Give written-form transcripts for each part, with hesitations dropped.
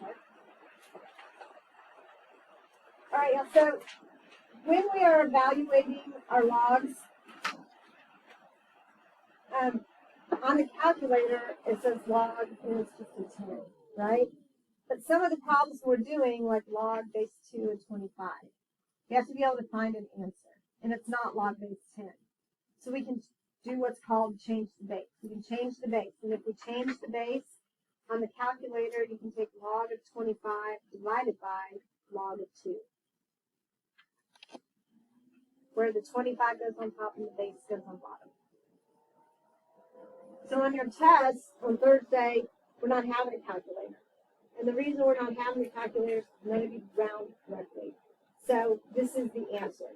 right? All right, so when we are evaluating our logs, on the calculator, it says log and it's just a 10, right? But some of the problems we're doing, like log base 2 and 25, you have to be able to find an answer, and it's not log base 10. So we can do what's called change the base. We can change the base, and if we change the base on the calculator, you can take log of 25 divided by log of 2, where the 25 goes on top and the base goes on bottom. So on your test on Thursday, we're not having a calculator. And the reason we're not having the calculator is none of you round correctly. So this is the answer.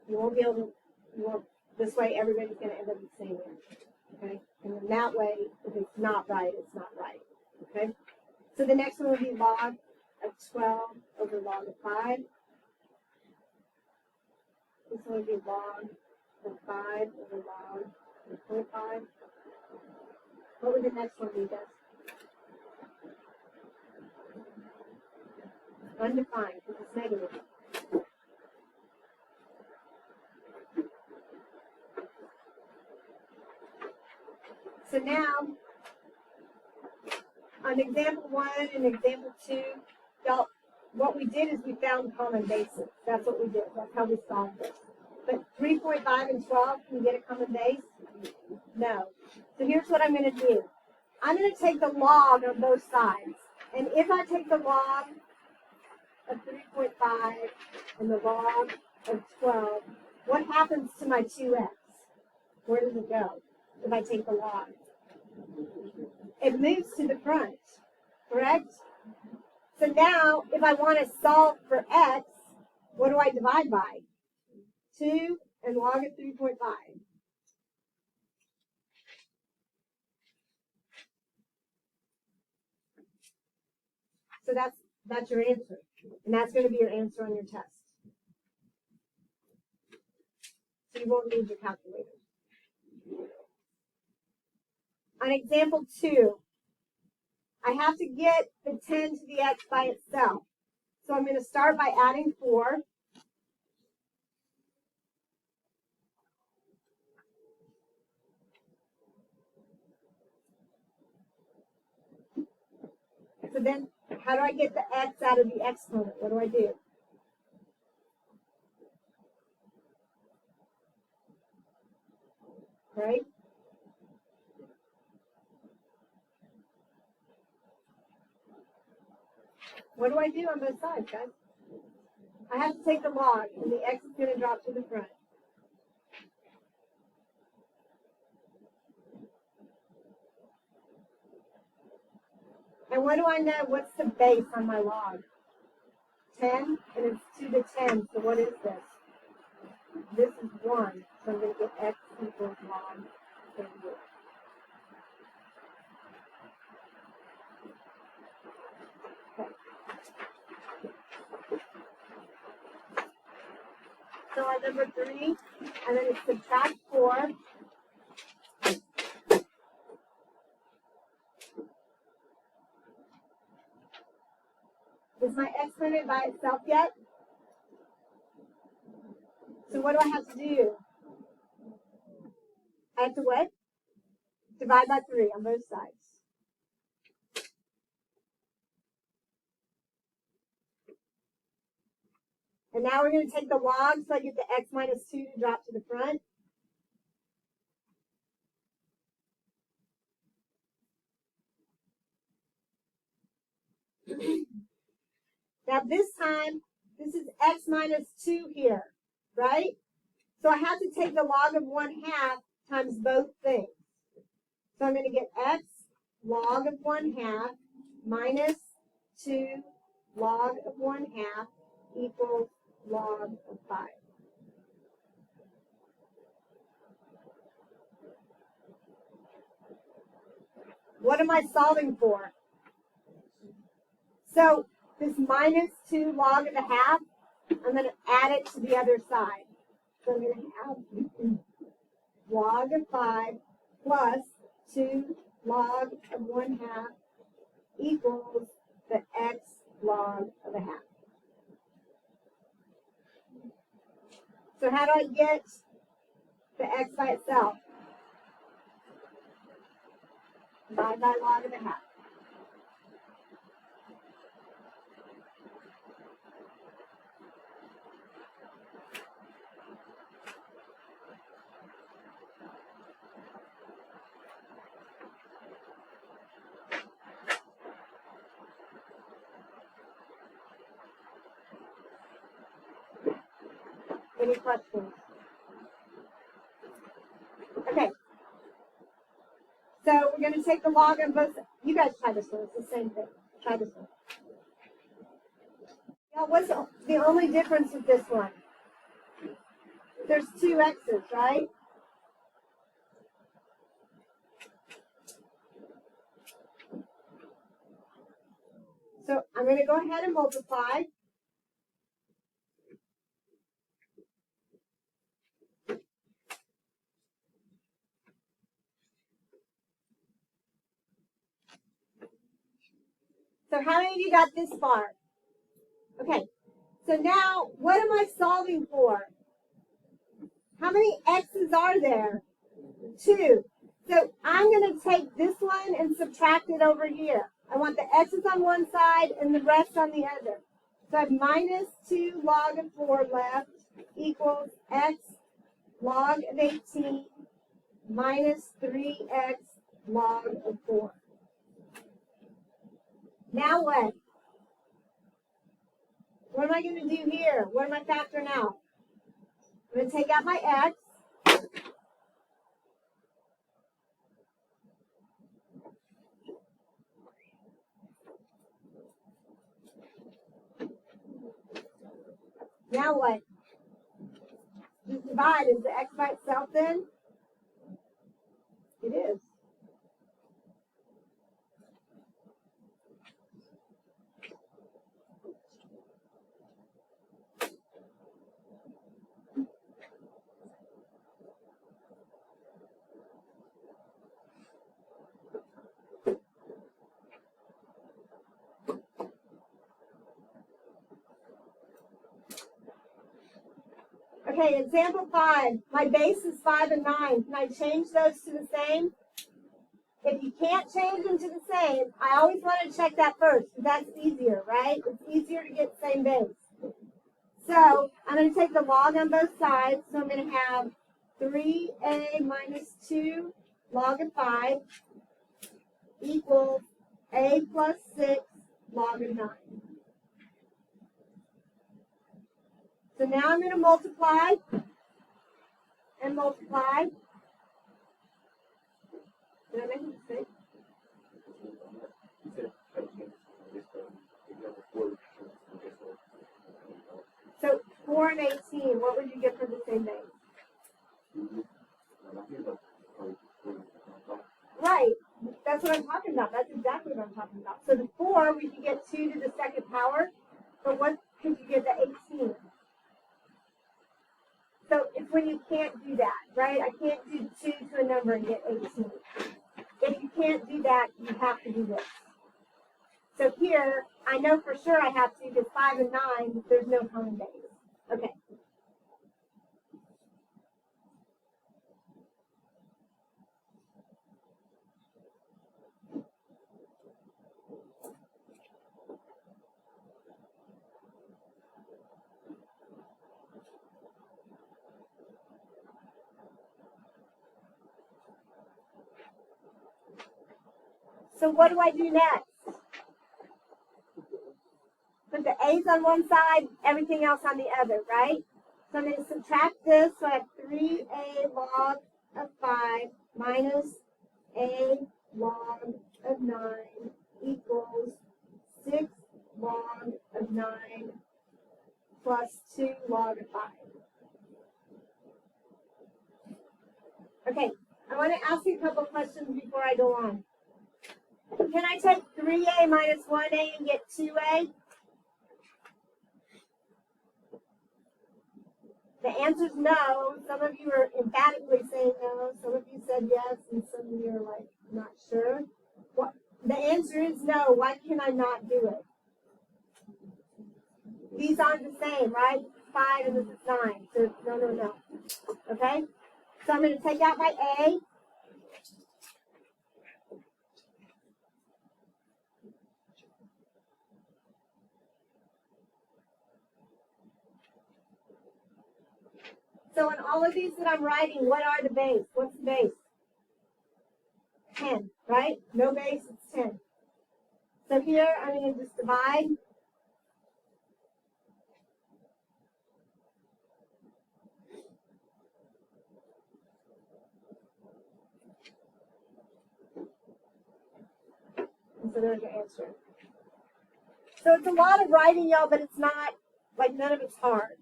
You won't be able to, this way everybody's going to end up with the same answer. Okay? And then that way, if it's not right, it's not right. Okay? So the next one will be log of 12 over log of 5. This one will be log of 5 over log of 25. What would the next one be, guys? Undefined, because it's negative. So now, on example 1 and example 2, y'all, what we did is we found common bases. That's what we did. That's how we solved this. But 3.5 and 12, can you get a common base? No. So here's what I'm going to do. I'm going to take the log on both sides. And if I take the log of 3.5 and the log of 12, what happens to my 2x? Where does it go if I take the log? It moves to the front, correct? So now, if I want to solve for x, what do I divide by? 2 and log of 3.5. So that's your answer. And that's going to be your answer on your test. So you won't need your calculator. On example 2, I have to get the 10 to the x by itself. So I'm going to start by adding 4. So then, how do I get the x out of the exponent? What do I do? Right? What do I do on both sides, guys? I have to take the log, and the x is going to drop to the front. And what do I know? What's the base on my log? 10, and it's to the 10. So what is this? This is 1. So I'm going to get x equals log 10. Okay. So on number 3, and then it's subtract 4. Is my exponent by itself yet? So what do I have to do? I have to what? Divide by 3 on both sides. And now we're going to take the log, so I get the x minus 2 to drop to the front. Now this time, this is x minus 2 here, right? So I have to take the log of 1/2 times both things. So I'm going to get x log of 1/2 minus 2 log of 1/2 equals log of 5. What am I solving for? So this minus 2 log of 1/2, I'm going to add it to the other side. So I'm going to have log of 5 plus 2 log of 1/2 equals the x log of a half. So how do I get the x by itself? Divide by log of a half. Any questions? Okay. So we're going to take the log on both. You guys try this one. It's the same thing. Try this one. Now, what's the only difference with this one? There's two x's, right? So I'm going to go ahead and multiply. So how many of you got this far? Okay, so now what am I solving for? How many x's are there? 2. So I'm going to take this one and subtract it over here. I want the x's on one side and the rest on the other. So I have minus 2 log of 4 left equals x log of 18 minus 3x log of 4. Now what? What am I going to do here? What am I factoring out? I'm going to take out my x. Now what? Just divide. Is the x by itself then? It is. Okay, example 5. My base is 5 and 9. Can I change those to the same? If you can't change them to the same, I always want to check that first, because that's easier, right? It's easier to get the same base. So I'm going to take the log on both sides. So I'm going to have 3a minus 2 log of 5 equals a plus 6 log of 9. So now I'm going to multiply and multiply. Did I make a mistake? So 4 and 18, what would you get for the same base? Right. That's what I'm talking about. That's exactly what I'm talking about. So the 4, we could get 2 to the second power. But what could you get the 18? So it's when you can't do that, right? I can't do 2 to a number and get 18. If you can't do that, you have to do this. So here, I know for sure I have to, because 5 and 9, there's no common base. Okay. So what do I do next? Put the a's on one side, everything else on the other, right? So I'm going to subtract this. So I have 3a log of 5 minus a log of 9 equals 6 log of 9 plus 2 log of 5. Okay, I want to ask you a couple questions before I go on. Can I take 3a minus 1a and get 2a? The answer is no. Some of you are emphatically saying no. Some of you said yes, and some of you are like, not sure. What? The answer is no. Why can I not do it? these aren't the same, right? This is 5 and this is 9. So no. Okay? So I'm going to take out my A. So in all of these that I'm writing, what are the base? What's the base? 10, right? No base, it's 10. So here I'm going to just divide. And so there's your answer. So it's a lot of writing, y'all, but it's not, like, none of it's hard.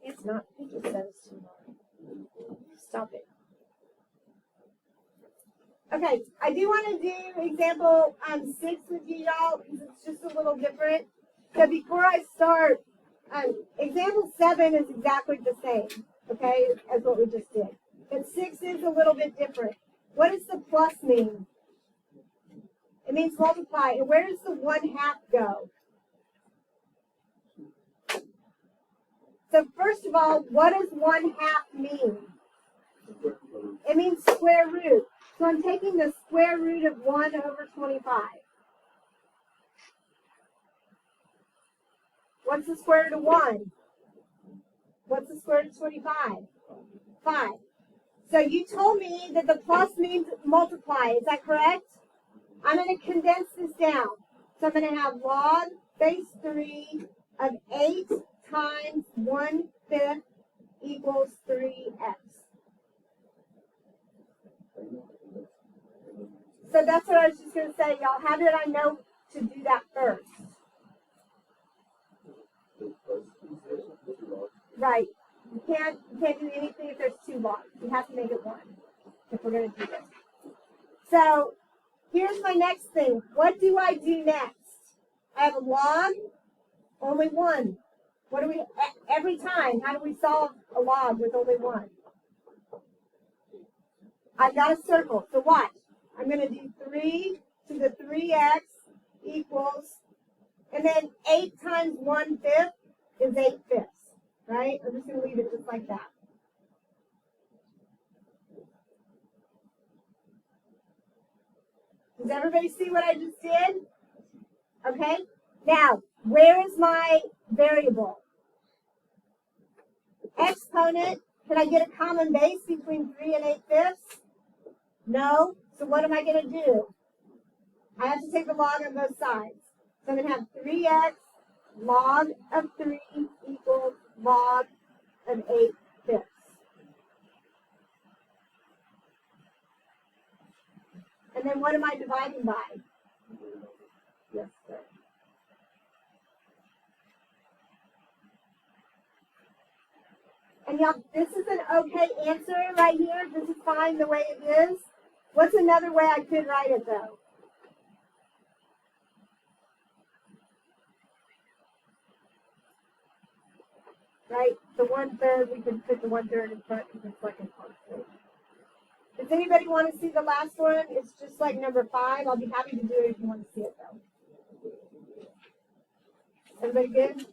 It's not. He just said it's too hard. Stop it. Okay, I do want to do example 6 with you, y'all, because it's just a little different. So before I start, example 7 is exactly the same, okay, as what we just did. But 6 is a little bit different. What does the plus mean? It means multiply. And where does the 1/2 go? So first of all, what does 1/2 mean? It means square root. So I'm taking the square root of 1 over 25. What's the square root of 1? What's the square root of 25? 5. So you told me that the plus means multiply. Is that correct? I'm going to condense this down. So I'm going to have log base 3 of 8 times 1/5 equals 3x. So that's what I was just going to say, y'all. How did I know to do that first? Right. You can't do anything if there's 2 logs. You have to make it 1 if we're going to do this. So here's my next thing. What do I do next? I have a log, only 1. What do we, every time, how do we solve a log with only 1? I've got a circle. So watch. I'm going to do 3 to the 3x equals, and then 8 times 1/5 is 8/5, right? I'm just going to leave it just like that. Does everybody see what I just did? Okay. Now, where is my variable? Exponent. Can I get a common base between 3 and 8/5? No. So what am I going to do? I have to take the log on both sides. So I'm going to have 3x log of 3 equals log of 8/5. And then what am I dividing by? Yes, sir. And y'all, this is an okay answer right here. This is fine the way it is. What's another way I could write it, though? Right? The 1/3, we can put the 1/3 in front because it's like a constant. Does anybody want to see the last one? It's just like number 5. I'll be happy to do it if you want to see it, though. Everybody good?